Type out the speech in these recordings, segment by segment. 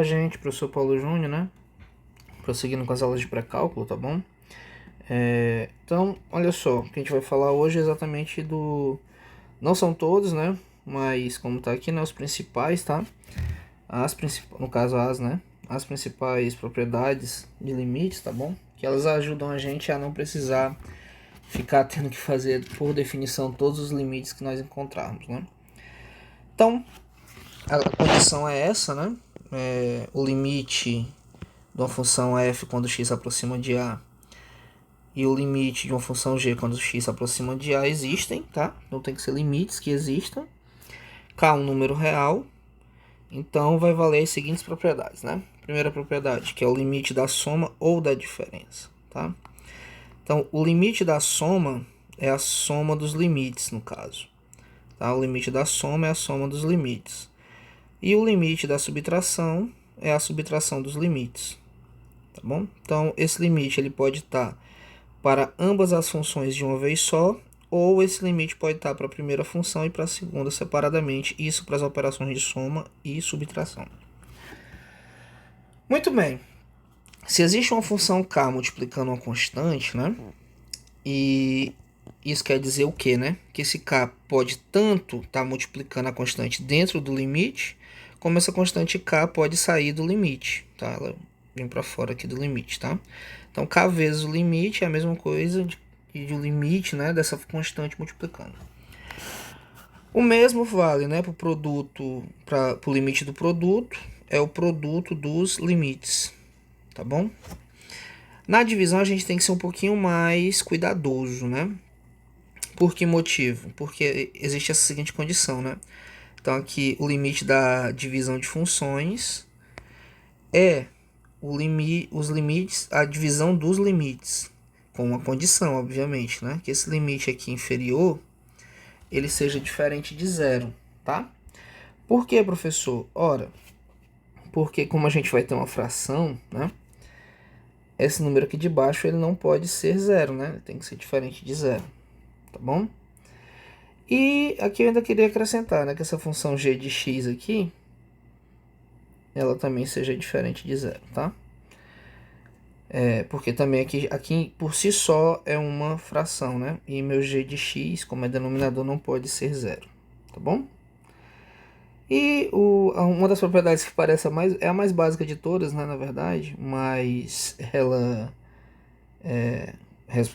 gente, professor Paulo Júnior, né? Prosseguindo com as aulas de pré-cálculo, tá bom? Então, olha só, o que a gente vai falar hoje é exatamente do... Não são todos, né? Mas como tá aqui, né? Os principais, tá? No caso, né? As principais propriedades de limites, tá bom? Que elas ajudam a gente a não precisar ficar tendo que fazer, por definição, todos os limites que nós encontrarmos, né? Então, a condição é essa, né? O limite de uma função f quando x se aproxima de a e o limite de uma função g quando x se aproxima de a existem, tá? Então tem que ser limites que existam. K é um número real, então vai valer as seguintes propriedades, né? Primeira propriedade, que é o limite da soma ou da diferença, tá? Então, o limite da soma é a soma dos limites, no caso. Tá? O limite da soma é a soma dos limites. E o limite da subtração é a subtração dos limites. Tá bom? Então, esse limite ele pode estar para ambas as funções de uma vez só, ou esse limite pode estar para a primeira função e para a segunda separadamente, isso para as operações de soma e subtração. Muito bem. Se existe uma função k multiplicando uma constante, né? E isso quer dizer o quê, né? Que esse k pode tanto estar multiplicando a constante dentro do limite, como essa constante k pode sair do limite, tá? Ela vem para fora aqui do limite, tá? Então, k vezes o limite é a mesma coisa de o limite, né, dessa constante multiplicando. O mesmo vale, né, para o produto, para o limite do produto, é o produto dos limites, tá bom? Na divisão a gente tem que ser um pouquinho mais cuidadoso, né? Por que motivo? Porque existe essa seguinte condição, né? Então aqui o limite da divisão de funções é os limites, a divisão dos limites, com uma condição, obviamente, né? Que esse limite aqui inferior, ele seja diferente de zero, tá? Por que, professor? Ora, porque como a gente vai ter uma fração, né? Esse número aqui de baixo, ele não pode ser zero, né? Ele tem que ser diferente de zero, tá bom? E aqui eu ainda queria acrescentar, né? Que essa função g de x aqui, ela também seja diferente de zero, tá? Porque também aqui por si só é uma fração, né? E meu g de x, como é denominador, não pode ser zero, tá bom? E uma das propriedades que parece a mais básica de todas, né, na verdade, mas ela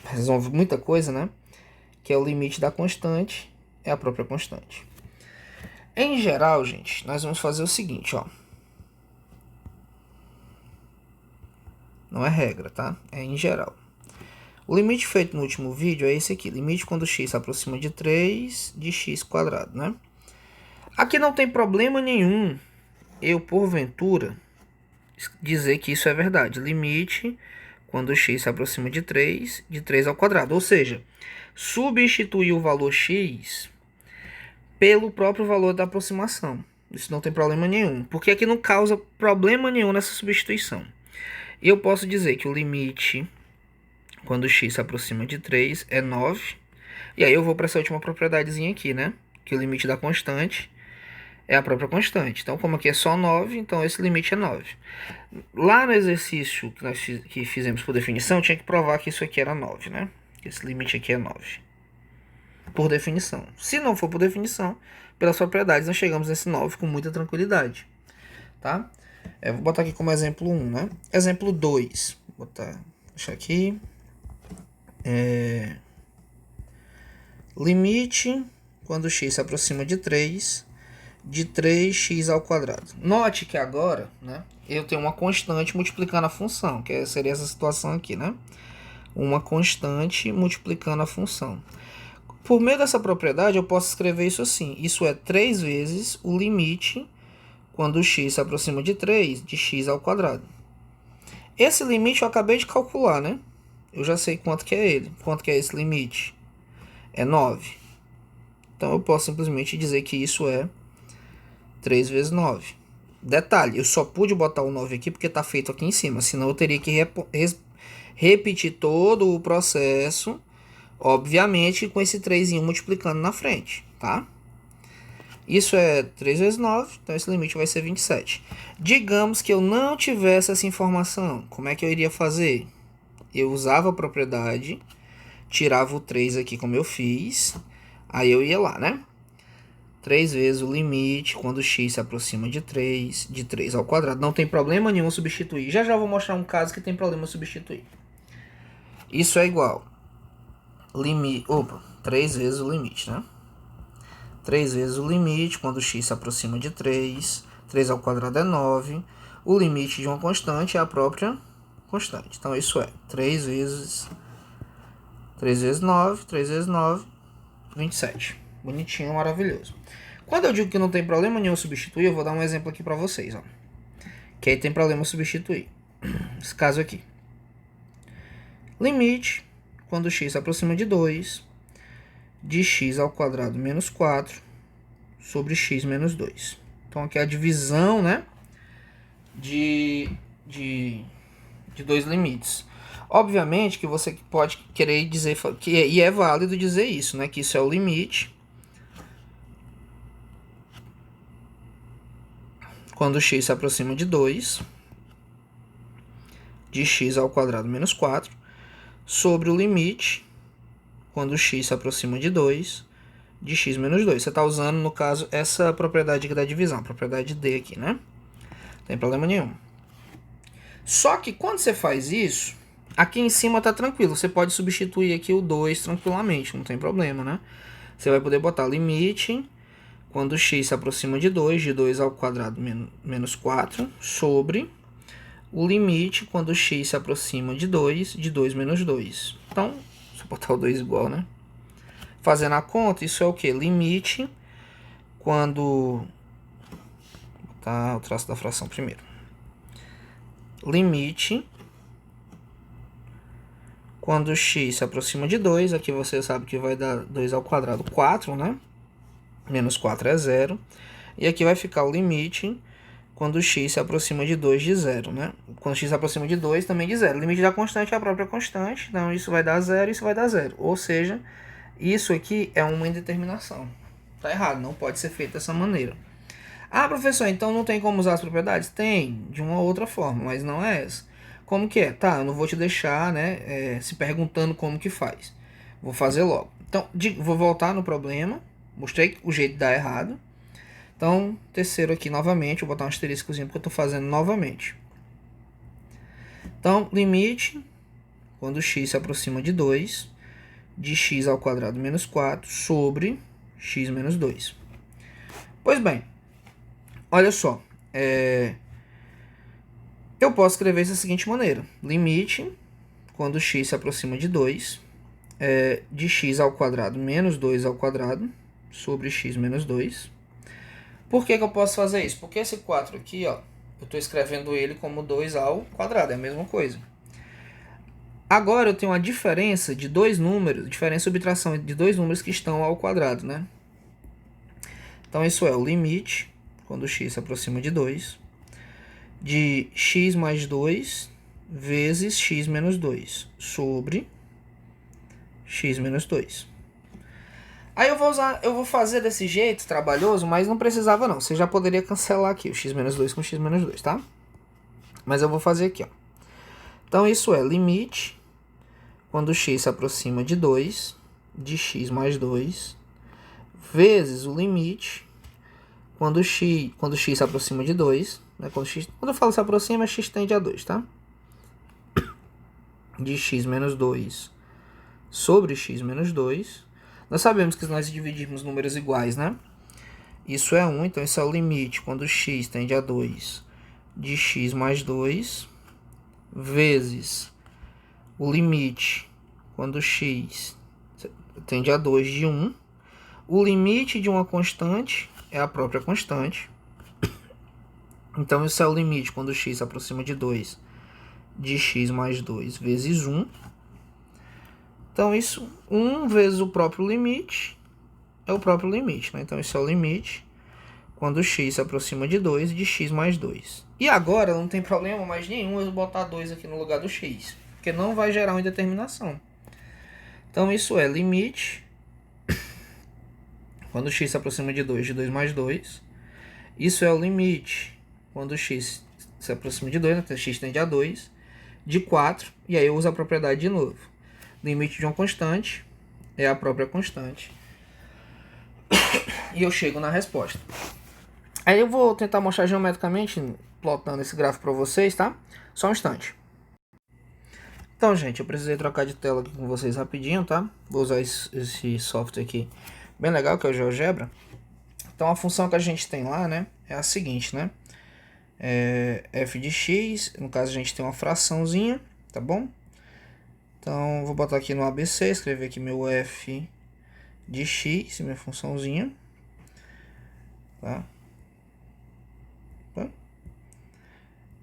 resolve muita coisa, né? Que é o limite da constante, é a própria constante. Em geral, gente, nós vamos fazer o seguinte, ó. Não é regra, tá? É em geral. O limite feito no último vídeo é esse aqui. Limite quando x se aproxima de 3 de x quadrado, né? Aqui não tem problema nenhum eu, porventura, dizer que isso é verdade. Limite quando x se aproxima de 3 ao quadrado. Ou seja, substituir o valor x pelo próprio valor da aproximação. Isso não tem problema nenhum. Porque aqui não causa problema nenhum nessa substituição. Eu posso dizer que o limite quando x se aproxima de 3 é 9. E aí eu vou para essa última propriedadezinha aqui, né? Que o limite da constante é a própria constante. Então, como aqui é só 9, então esse limite é 9. Lá no exercício que nós fizemos por definição, tinha que provar que isso aqui era 9, né? Que esse limite aqui é 9. Por definição. Se não for por definição, pelas propriedades, nós chegamos nesse 9 com muita tranquilidade. Tá? Vou botar aqui como exemplo 1, né? Exemplo 2. Vou deixar aqui. Limite quando x se aproxima de 3 de 3x ao quadrado. Note que agora, né, eu tenho uma constante multiplicando a função, que seria essa situação aqui, né? Uma constante multiplicando a função. Por meio dessa propriedade, eu posso escrever isso assim. Isso é 3 vezes o limite quando x se aproxima de 3 de x ao quadrado. Esse limite eu acabei de calcular, né? Eu já sei quanto que é ele. Quanto que é esse limite? É 9. Então, eu posso simplesmente dizer que isso é 3 vezes 9. Detalhe, eu só pude botar o 9 aqui porque está feito aqui em cima. Senão, eu teria que repetir todo o processo, obviamente, com esse 3 multiplicando na frente, tá? Isso é 3 vezes 9, então esse limite vai ser 27. Digamos que eu não tivesse essa informação, como é que eu iria fazer? Eu usava a propriedade, tirava o 3 aqui como eu fiz, aí eu ia lá, né? 3 vezes o limite, quando x se aproxima de 3 ao quadrado. Não tem problema nenhum substituir. Já já vou mostrar um caso que tem problema substituir. Isso é igual. Limite, 3 vezes o limite, né? 3 vezes o limite, quando x se aproxima de 3. 3 ao quadrado é 9. O limite de uma constante é a própria constante. Então, isso é 3 vezes 9, 3 vezes 9, 27. Bonitinho, maravilhoso. Quando eu digo que não tem problema nenhum substituir, eu vou dar um exemplo aqui para vocês, ó. Que aí tem problema substituir. Esse caso aqui. Limite, quando x se aproxima de 2, de x ao quadrado menos 4 sobre x menos 2. Então aqui é a divisão, né, de dois limites. Obviamente que você pode querer dizer, e é válido dizer isso, né, que isso é o limite quando x se aproxima de 2, de x ao quadrado menos 4, sobre o limite quando x se aproxima de 2, de x menos 2. Você está usando, no caso, essa propriedade aqui da divisão, a propriedade D aqui, né? Não tem problema nenhum. Só que quando você faz isso, aqui em cima tá tranquilo. Você pode substituir aqui o 2 tranquilamente, não tem problema, né? Você vai poder botar limite quando x se aproxima de 2 ao quadrado menos 4, sobre o limite quando x se aproxima de 2 menos 2. Então, se eu botar o 2 igual, né? Fazendo a conta, isso é o que? Limite quando... Vou botar o traço da fração primeiro. Limite quando x se aproxima de 2, aqui você sabe que vai dar 2 ao quadrado, 4, né? Menos 4 é 0. E aqui vai ficar o limite quando x se aproxima de 2 de 0, né? Quando x se aproxima de 2, também de 0. O limite da constante é a própria constante, então isso vai dar 0 e isso vai dar 0. Ou seja, isso aqui é uma indeterminação. Tá errado, não pode ser feito dessa maneira. Ah, professor, então não tem como usar as propriedades? Tem, de uma outra forma, mas não é essa. Como que é? Tá, eu não vou te deixar, né, se perguntando como que faz. Vou fazer logo. Então, vou voltar no problema. Mostrei o jeito de dar errado. Então, terceiro aqui novamente, vou botar um asteriscozinho porque eu estou fazendo novamente. Então, limite, quando x se aproxima de 2, de x ao quadrado menos 4 sobre x menos 2. Pois bem, olha só, eu posso escrever da seguinte maneira. Limite, quando x se aproxima de 2, de x ao quadrado menos 2 ao quadrado sobre x menos 2. Por que eu posso fazer isso? Porque esse 4 aqui, ó, eu estou escrevendo ele como 2 ao quadrado, é a mesma coisa. Agora eu tenho uma diferença de dois números, diferença de subtração de dois números que estão ao quadrado, né? Então isso é o limite, quando x se aproxima de 2, de x mais 2 vezes x menos 2 sobre x menos 2. Aí eu vou fazer desse jeito, trabalhoso, mas não precisava não. Você já poderia cancelar aqui o x menos 2 com x menos 2, tá? Mas eu vou fazer aqui, ó. Então isso é limite, quando x se aproxima de 2, de x mais 2, vezes o limite, quando x se aproxima de 2, né? Quando eu falo se aproxima, x tende a 2, tá? De x menos 2 sobre x menos 2. Nós sabemos que nós dividirmos números iguais, né? Isso é 1, então isso é o limite quando x tende a 2 de x mais 2, vezes o limite quando x tende a 2 de 1. O limite de uma constante é a própria constante. Então isso é o limite quando x se aproxima de 2 de x mais 2 vezes 1. Então, isso, 1 vezes o próprio limite é o próprio limite, né? Então, isso é o limite quando x se aproxima de 2 de x mais 2. E agora, não tem problema mais nenhum eu botar 2 aqui no lugar do x, porque não vai gerar uma indeterminação. Então, isso é limite Quando x se aproxima de 2 mais 2, isso é o limite. Quando x se aproxima de 2, né, x tende a 2, de 4, e aí eu uso a propriedade de novo. Limite de uma constante é a própria constante. E eu chego na resposta. Aí eu vou tentar mostrar geometricamente, plotando esse gráfico para vocês, tá? Só um instante. Então, gente, eu precisei trocar de tela aqui com vocês rapidinho, tá? Vou usar esse software aqui bem legal, que é o GeoGebra. Então, a função que a gente tem lá, né, é a seguinte, né? É f de x, no caso a gente tem uma fraçãozinha, tá bom? Então, vou botar aqui no ABC, escrever aqui meu f de x, minha funçãozinha, tá?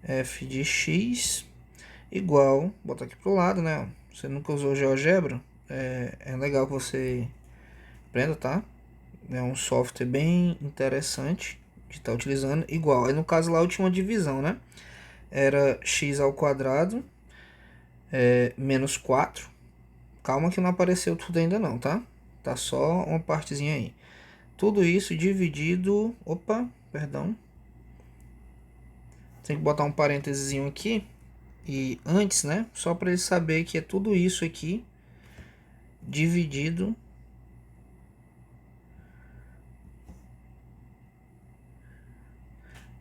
F de x igual, botar aqui pro lado, né? Você nunca usou GeoGebra, é legal que você aprenda, tá? É um software bem interessante de estar utilizando. Igual, aí no caso lá eu tinha uma divisão, né? Era x ao quadrado menos 4. Calma que não apareceu tudo ainda não, tá? Tá só uma partezinha aí. Tudo isso dividido... Opa, perdão. Tem que botar um parênteses aqui. E antes, né? Só para ele saber que é tudo isso aqui dividido...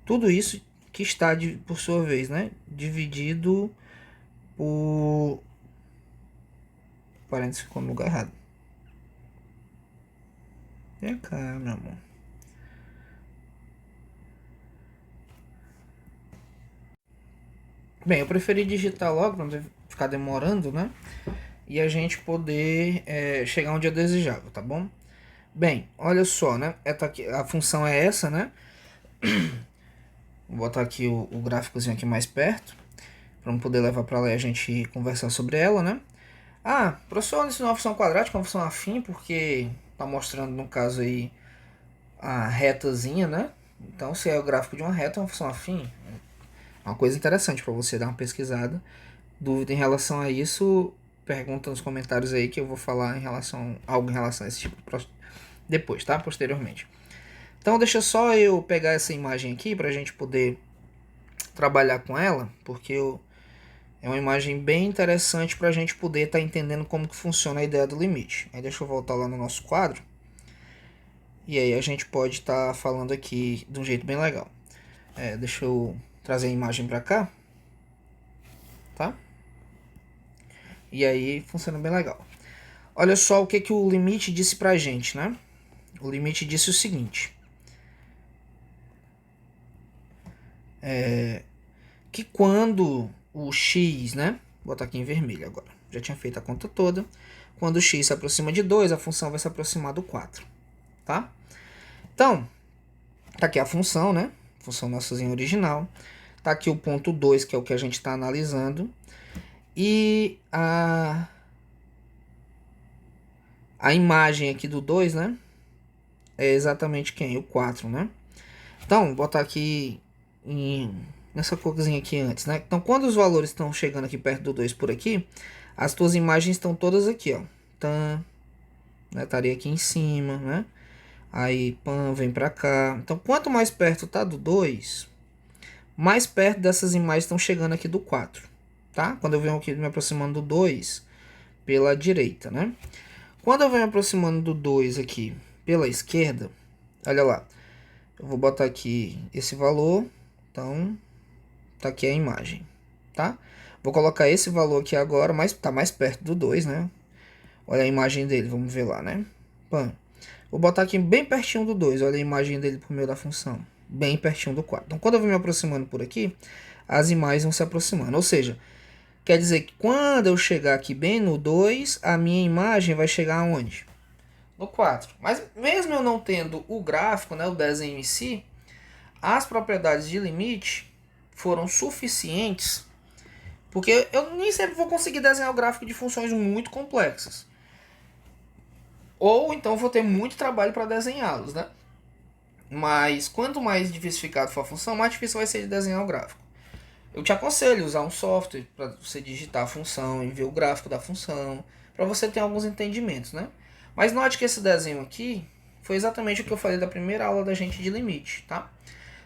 Tudo isso que está, por sua vez, né? Dividido por... Parênteses ficou no lugar errado. Vem cá, meu amor. Bem, eu preferi digitar logo para não ficar demorando, né? E a gente poder chegar onde eu desejava, tá bom? Bem, olha só, né? A função é essa, né? Vou botar aqui o gráficozinho aqui mais perto, para não poder levar para lá e a gente conversar sobre ela, né? Ah, professor, eu ensinou a função quadrática, uma função afim, porque tá mostrando, no caso aí, a retazinha, né? Então, se é o gráfico de uma reta, é uma função afim. É uma coisa interessante para você dar uma pesquisada. Dúvida em relação a isso, pergunta nos comentários aí que eu vou falar algo em relação a esse tipo depois, tá? Posteriormente. Então deixa só eu pegar essa imagem aqui para a gente poder trabalhar com ela, porque é uma imagem bem interessante para a gente poder estar entendendo como que funciona a ideia do limite. Aí deixa eu voltar lá no nosso quadro. E aí a gente pode estar falando aqui de um jeito bem legal. Deixa eu trazer a imagem para cá, tá? E aí funciona bem legal. Olha só o que o limite disse pra gente, né? O limite disse o seguinte. Que quando o x, né? Vou botar aqui em vermelho agora. Já tinha feito a conta toda. Quando o x se aproxima de 2, a função vai se aproximar do 4. Tá? Então, tá aqui a função, né? Função nossazinha original. Tá aqui o ponto 2, que é o que a gente está analisando. E a imagem aqui do 2, né? É exatamente quem? O 4, né? Então, vou botar aqui nessa corzinha aqui antes, né? Então, quando os valores estão chegando aqui perto do 2 por aqui, as tuas imagens estão todas aqui, ó. Tan, né? Estaria aqui em cima, né? Aí, pan, vem pra cá. Então, quanto mais perto tá do 2, mais perto dessas imagens estão chegando aqui do 4, tá? Quando eu venho aqui me aproximando do 2 pela direita, né? Quando eu venho aproximando do 2 aqui pela esquerda, olha lá. Eu vou botar aqui esse valor, então tá aqui a imagem, tá? Vou colocar esse valor aqui agora, mas tá mais perto do 2, né? Olha a imagem dele, vamos ver lá, né? Pã. Vou botar aqui bem pertinho do 2, olha a imagem dele por meio da função. Bem pertinho do 4. Então, quando eu vou me aproximando por aqui, as imagens vão se aproximando. Ou seja, quer dizer que quando eu chegar aqui bem no 2, a minha imagem vai chegar aonde? No 4. Mas mesmo eu não tendo o gráfico, né, o desenho em si, as propriedades de limite foram suficientes, porque eu nem sempre vou conseguir desenhar o gráfico de funções muito complexas. Ou então vou ter muito trabalho para desenhá-los, né? Mas quanto mais diversificado for a função, mais difícil vai ser de desenhar o gráfico. Eu te aconselho a usar um software para você digitar a função e ver o gráfico da função, para você ter alguns entendimentos, né? Mas note que esse desenho aqui foi exatamente o que eu falei da primeira aula da gente de limite, tá?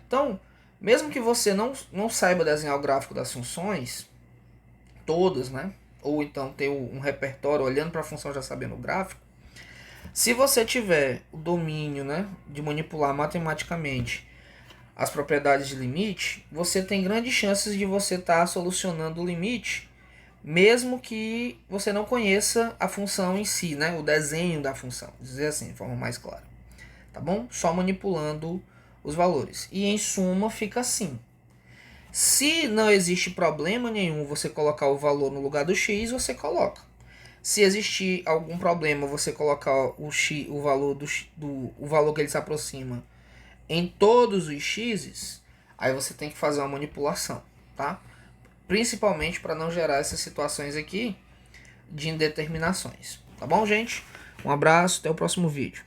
Então, mesmo que você não saiba desenhar o gráfico das funções, todas, né? Ou então ter um repertório olhando para a função já sabendo o gráfico, se você tiver o domínio, né, de manipular matematicamente as propriedades de limite, você tem grandes chances de você estar solucionando o limite, mesmo que você não conheça a função em si, né, o desenho da função, dizer assim, de forma mais clara, tá bom? Só manipulando os valores. E em suma fica assim. Se não existe problema nenhum você colocar o valor no lugar do x, você coloca. Se existir algum problema você colocar o x, o valor o valor que ele se aproxima em todos os x's, aí você tem que fazer uma manipulação, tá? Principalmente para não gerar essas situações aqui de indeterminações. Tá bom, gente? Um abraço, até o próximo vídeo.